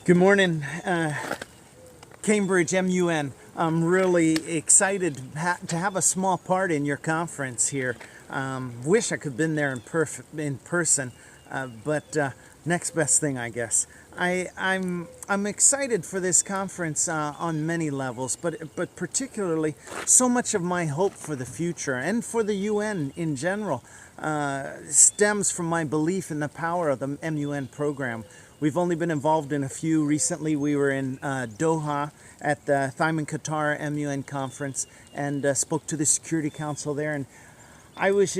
Good morning, CambridgeMUN. I'm really excited to have a small part in your conference here. Wish I could have been there in person, but next best thing, I guess. I'm excited for this conference on many levels, but particularly so much of my hope for the future and for the UN in general stems from my belief in the power of the MUN program. We've only been involved in a few. Recently, we were in Doha at the Thyman Qatar MUN conference and spoke to the Security Council there. And I was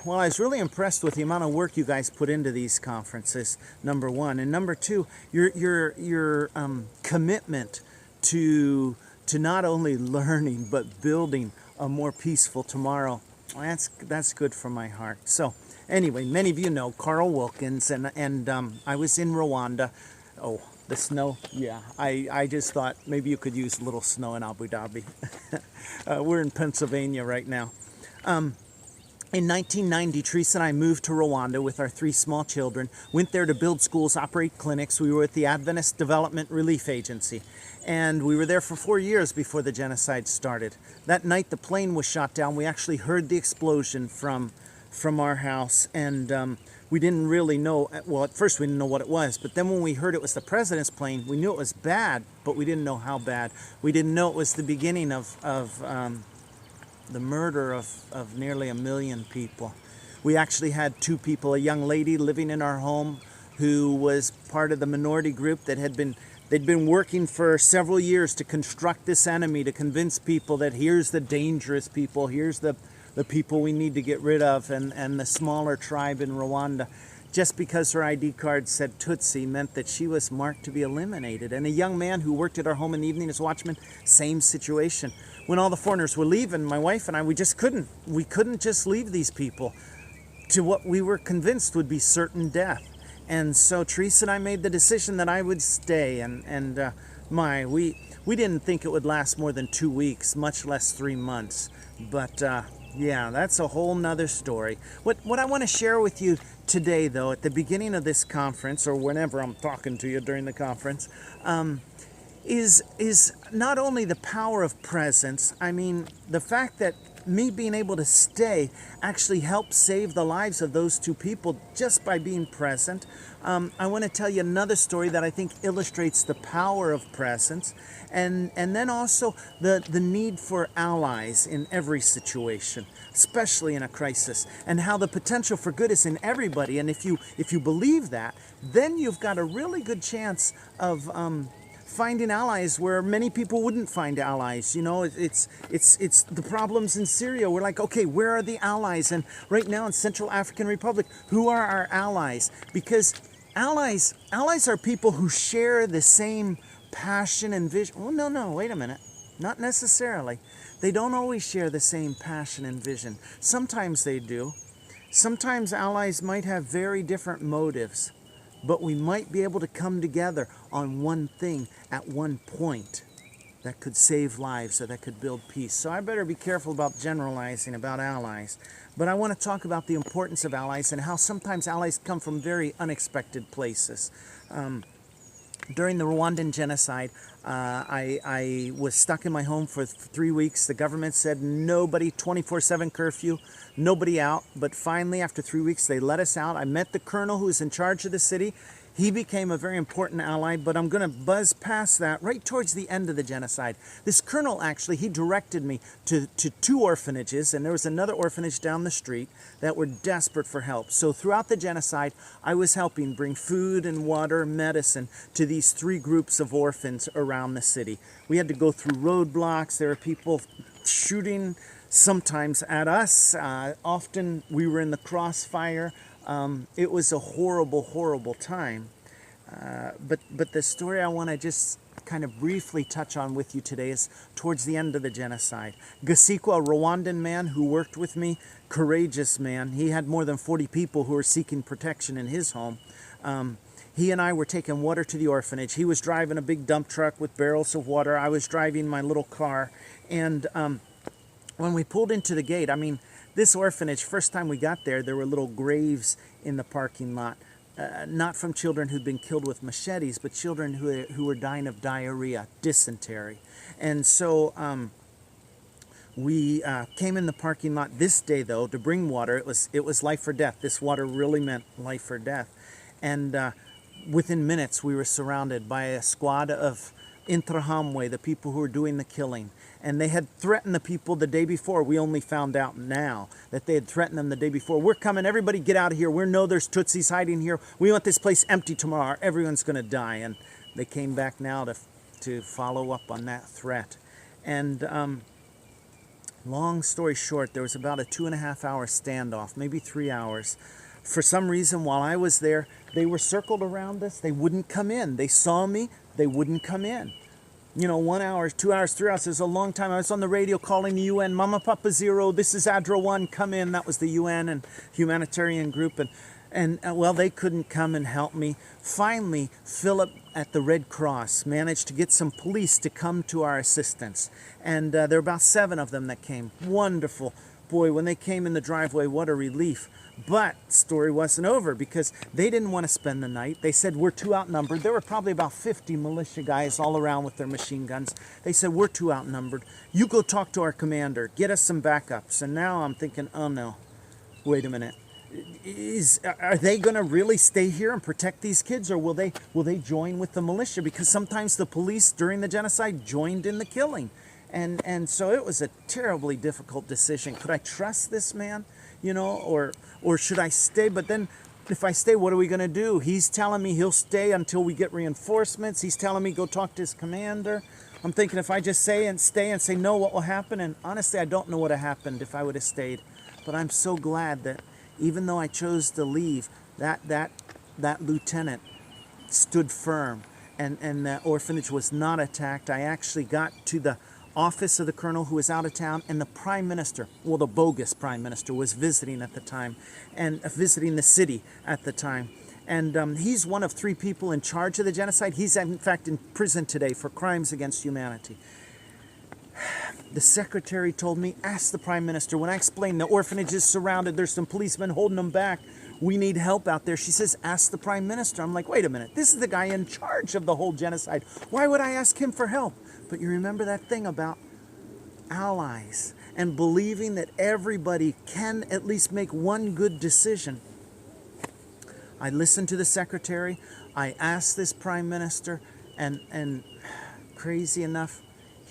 I was really impressed with the amount of work you guys put into these conferences, number one. And number two, your commitment to not only learning, but building a more peaceful tomorrow. That's good for my heart. So anyway, many of you know Carl Wilkins, and I was in Rwanda. Oh, the snow. Yeah, I just thought maybe you could use a little snow in Abu Dhabi. We're in Pennsylvania right now. In 1990, Teresa and I moved to Rwanda with our 3 small children, went there to build schools, operate clinics. We were with the Adventist Development Relief Agency, and we were there for 4 years before the genocide started. That night, the plane was shot down. We actually heard the explosion from our house, and we didn't really know. Well, at first we didn't know what it was, but then when we heard it was the president's plane, we knew it was bad, but we didn't know how bad. We didn't know it was the beginning of the murder of nearly 1 million people. We actually had 2 people, a young lady living in our home who was part of the minority group that they'd been working for several years to construct this enemy, to convince people that here's the dangerous people, here's the people we need to get rid of, and the smaller tribe in Rwanda. Just because her ID card said Tutsi meant that she was marked to be eliminated. And a young man who worked at our home in the evening as watchman, same situation. When all the foreigners were leaving, my wife and I, we couldn't just leave these people to what we were convinced would be certain death. And so Teresa and I made the decision that I would stay, we didn't think it would last more than 2 weeks, much less 3 months. But yeah, that's a whole nother story. What I want to share with you today, though, at the beginning of this conference, or whenever I'm talking to you during the conference, is not only the power of presence. I mean, the fact that me being able to stay actually helped save the lives of those 2 people just by being present. I want to tell you another story that I think illustrates the power of presence, and then also the need for allies in every situation, especially in a crisis, and how the potential for good is in everybody. And if you believe that, then you've got a really good chance of finding allies where many people wouldn't find allies. You know, it's the problems in Syria. We're like, okay, where are the allies? And right now in Central African Republic, who are our allies? Because allies are people who share the same passion and vision. Well, no, wait a minute. Not necessarily. They don't always share the same passion and vision. Sometimes they do. Sometimes allies might have very different motives, but we might be able to come together on one thing at one point that could save lives or that could build peace. So I better be careful about generalizing about allies. But I want to talk about the importance of allies and how sometimes allies come from very unexpected places. During the Rwandan genocide, I was stuck in my home for 3 weeks. The government said nobody, 24/7 curfew, nobody out. But finally, after 3 weeks, they let us out. I met the colonel who was in charge of the city. He became a very important ally, but I'm going to buzz past that right towards the end of the genocide. This colonel, actually, he directed me to 2 orphanages, and there was another orphanage down the street that were desperate for help. So throughout the genocide, I was helping bring food and water, medicine to these 3 groups of orphans around the city. We had to go through roadblocks. There were people shooting sometimes at us. Often we were in the crossfire. It was a horrible, horrible time. But the story I want to just kind of briefly touch on with you today is towards the end of the genocide. Gasikwa, a Rwandan man who worked with me, courageous man. He had more than 40 people who were seeking protection in his home. He and I were taking water to the orphanage. He was driving a big dump truck with barrels of water. I was driving my little car. And when we pulled into the gate, I mean, this orphanage, first time we got there, there were little graves in the parking lot. not from children who'd been killed with machetes, but children who were dying of diarrhea, dysentery. And so we came in the parking lot this day, though, to bring water. It was life or death. This water really meant life or death. And within minutes, we were surrounded by a squad of Intrahamwe, the people who were doing the killing. And they had threatened the people the day before. We only found out now that they had threatened them the day before. We're coming, everybody get out of here. We know there's Tutsis hiding here. We want this place empty tomorrow. Everyone's going to die. And they came back now to follow up on that threat. And long story short, there was about a 2.5-hour standoff, maybe 3 hours. For some reason, while I was there, they were circled around us. They wouldn't come in. They saw me. They wouldn't come in. You know, 1 hour, 2 hours, 3 hours is a long time. I was on the radio calling the UN, Mama Papa Zero, this is ADRA 1, come in. That was the UN and humanitarian group. And well, they couldn't come and help me. Finally, Philip at the Red Cross managed to get some police to come to our assistance. And there were about 7 of them that came. Wonderful. Boy, when they came in the driveway, what a relief. But the story wasn't over because they didn't want to spend the night. They said, we're too outnumbered. There were probably about 50 militia guys all around with their machine guns. They said, we're too outnumbered. You go talk to our commander. Get us some backups. And now I'm thinking, oh no, wait a minute. Are they going to really stay here and protect these kids, or will they join with the militia? Because sometimes the police during the genocide joined in the killing. And so it was a terribly difficult decision. Could I trust this man, you know, or should I stay? But then if I stay, what are we going to do? He's telling me he'll stay until we get reinforcements. He's telling me go talk to his commander. I'm thinking if I just stay and say no, what will happen? And honestly, I don't know what would have happened if I would have stayed. But I'm so glad that even though I chose to leave, that lieutenant stood firm, and the orphanage was not attacked. I actually got to the office of the colonel who was out of town, and the prime minister, well, the bogus prime minister, was visiting at the time, and visiting the city at the time. And he's one of 3 people in charge of the genocide. He's in fact in prison today for crimes against humanity. The secretary told me, ask the prime minister. When I explained the orphanage is surrounded, there's some policemen holding them back. We need help out there. She says, ask the prime minister. I'm like, wait a minute. This is the guy in charge of the whole genocide. Why would I ask him for help? But you remember that thing about allies and believing that everybody can at least make one good decision. I listened to the secretary. I asked this prime minister, and crazy enough,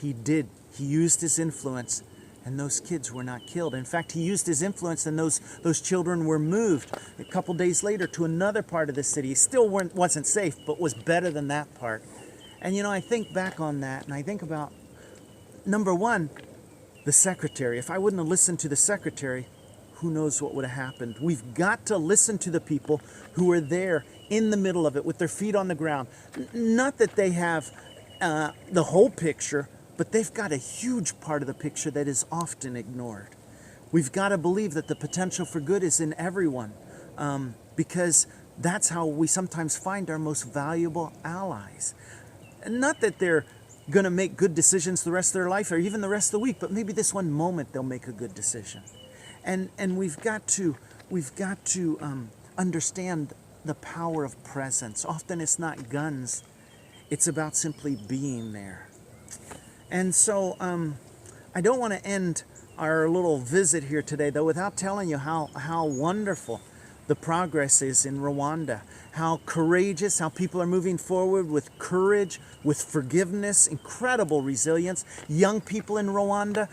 he did. He used his influence, and those kids were not killed. In fact, he used his influence, and those children were moved a couple days later to another part of the city. Still wasn't safe, but was better than that part. And you know, I think back on that, and I think about, number one, the secretary. If I wouldn't have listened to the secretary, who knows what would have happened. We've got to listen to the people who are there in the middle of it with their feet on the ground. Not that they have the whole picture, but they've got a huge part of the picture that is often ignored. We've got to believe that the potential for good is in everyone, because that's how we sometimes find our most valuable allies. And not that they're going to make good decisions the rest of their life or even the rest of the week, but maybe this one moment they'll make a good decision. And we've got to understand the power of presence. Often it's not guns. It's about simply being there. And so I don't want to end our little visit here today, though, without telling you how wonderful the progress is in Rwanda, how courageous, how people are moving forward with courage, with forgiveness, incredible resilience. Young people in Rwanda,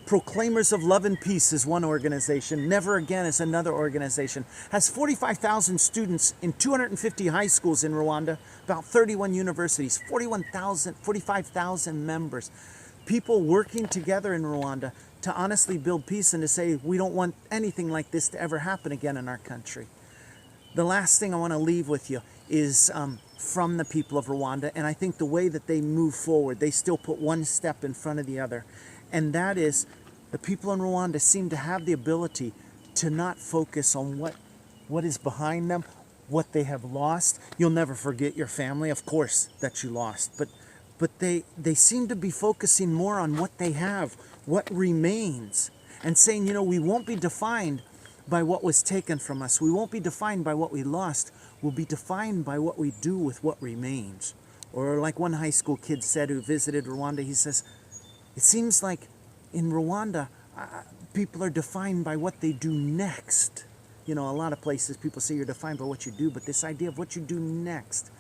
Proclaimers of Love and Peace is one organization, Never Again is another organization, has 45,000 students in 250 high schools in Rwanda, about 31 universities, 45,000 members. People working together in Rwanda to honestly build peace and to say we don't want anything like this to ever happen again in our country. The last thing I want to leave with you is from the people of Rwanda, and I think the way that they move forward, they still put one step in front of the other, and that is the people in Rwanda seem to have the ability to not focus on what is behind them, what they have lost. You'll never forget your family, of course, that you lost, but they seem to be focusing more on what they have, what remains, and saying, you know, we won't be defined by what was taken from us. We won't be defined by what we lost. will be defined by what we do with what remains. Or like one high school kid said who visited Rwanda, he says, it seems like in Rwanda, people are defined by what they do next. You know, a lot of places people say you're defined by what you do, but this idea of what you do next,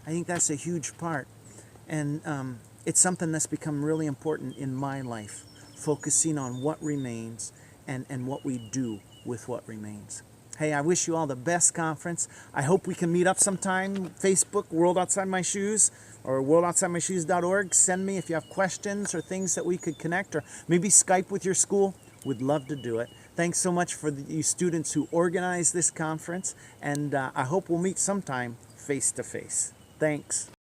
I think that's a huge part. And it's something that's become really important in my life, focusing on what remains and what we do with what remains. Hey, I wish you all the best conference. I hope we can meet up sometime. Facebook, World Outside My Shoes, or worldoutsitemyshoes.org. Send me if you have questions or things that we could connect, or maybe Skype with your school. Would love to do it. Thanks so much for you students who organized this conference, and I hope we'll meet sometime face to face. Thanks.